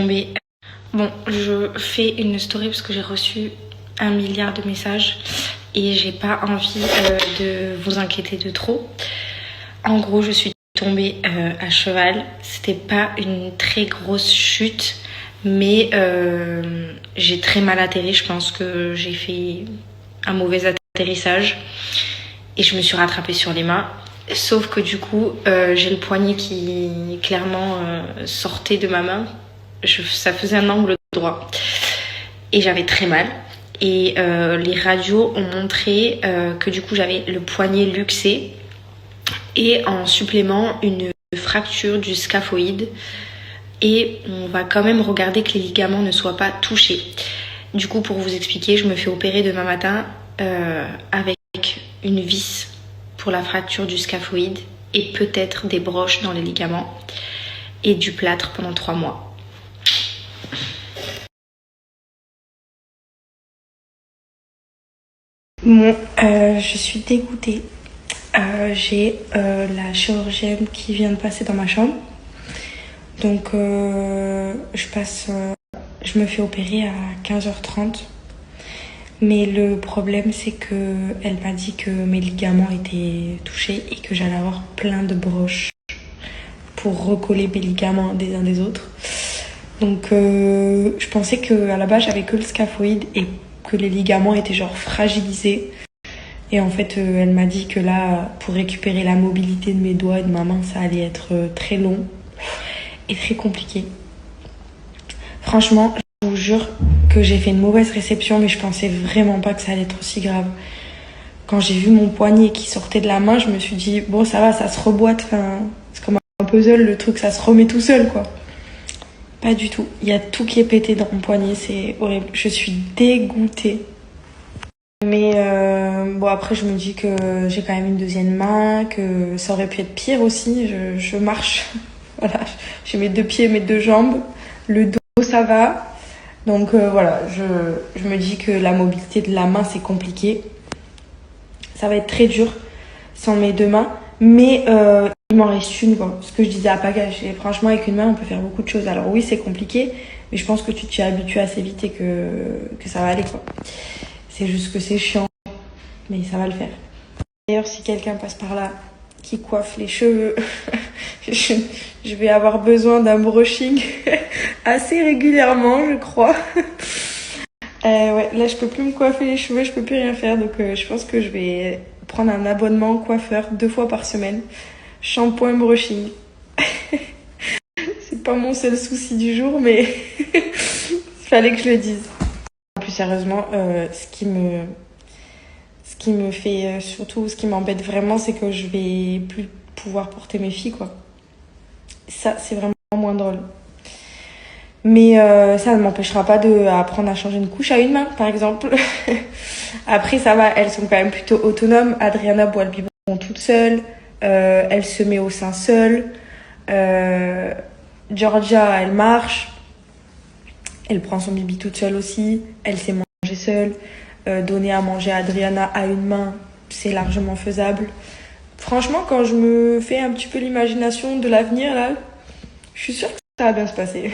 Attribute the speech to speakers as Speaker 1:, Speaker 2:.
Speaker 1: tombée. Bon, je fais une story parce que j'ai reçu 1 milliard de messages et j'ai pas envie de vous inquiéter de trop. En gros, je suis tombée à cheval. C'était pas une très grosse chute, mais j'ai très mal atterri. Je pense que j'ai fait un mauvais atterrissage et je me suis rattrapée sur les mains. Sauf que du coup, j'ai le poignet qui clairement sortait de ma main. Ça faisait un angle droit. Et j'avais très mal. Et les radios ont montré que du coup, j'avais le poignet luxé. Et en supplément, une fracture du scaphoïde. Et on va quand même regarder que les ligaments ne soient pas touchés. Du coup, pour vous expliquer, je me fais opérer demain matin avec une vis pour la fracture du scaphoïde et peut-être des broches dans les ligaments et du plâtre pendant 3 mois. Bon, je suis dégoûtée. J'ai la chirurgienne qui vient de passer dans ma chambre. Donc, je me fais opérer à 15h30. Mais le problème, c'est qu'elle m'a dit que mes ligaments étaient touchés et que j'allais avoir plein de broches pour recoller mes ligaments des uns des autres. Donc, je pensais qu'à la base, j'avais que le scaphoïde et que les ligaments étaient genre fragilisés. Et en fait, elle m'a dit que là, pour récupérer la mobilité de mes doigts et de ma main, ça allait être très long et très compliqué. Franchement, je vous jure que j'ai fait une mauvaise réception, mais je pensais vraiment pas que ça allait être aussi grave. Quand j'ai vu mon poignet qui sortait de la main, je me suis dit, bon, ça va, ça se reboîte. Enfin, c'est comme un puzzle, le truc, ça se remet tout seul, quoi. Pas du tout. Il y a tout qui est pété dans mon poignet, c'est horrible. Je suis dégoûtée. Mais bon, après, je me dis que j'ai quand même une deuxième main, que ça aurait pu être pire aussi. Je marche. Voilà, j'ai mes 2 pieds, mes 2 jambes. Le dos, ça va. Donc voilà, je me dis que la mobilité de la main, c'est compliqué. Ça va être très dur sans mes 2 mains. Mais il m'en reste une, quoi. Ce que je disais à Pagache. Et franchement, avec une main, on peut faire beaucoup de choses. Alors oui, c'est compliqué, mais je pense que tu t'y habitues assez vite et que ça va aller, quoi. C'est juste que c'est chiant, mais ça va le faire. D'ailleurs, si quelqu'un passe par là, qui coiffe les cheveux, je vais avoir besoin d'un brushing assez régulièrement, je crois. Ouais, là, je peux plus me coiffer les cheveux, je peux plus rien faire. Donc, je pense que je vais prendre un abonnement coiffeur 2 fois par semaine. Shampoing, brushing. C'est pas mon seul souci du jour, mais il fallait que je le dise. Plus sérieusement, ce qui me fait surtout, ce qui m'embête vraiment, c'est que je vais plus pouvoir porter mes filles, quoi. Ça, c'est vraiment moins drôle. Mais ça ne m'empêchera pas d'apprendre à changer une couche à une main, par exemple. Après, ça va, elles sont quand même plutôt autonomes. Adriana boit le biberon toute seule. Elle se met au sein seule. Georgia, elle marche. Elle prend son bibi toute seule aussi. Elle sait manger seule. Donner à manger à Adriana à une main, c'est largement faisable. Franchement, quand je me fais un petit peu l'imagination de l'avenir, là, je suis sûre que ça va bien se passer.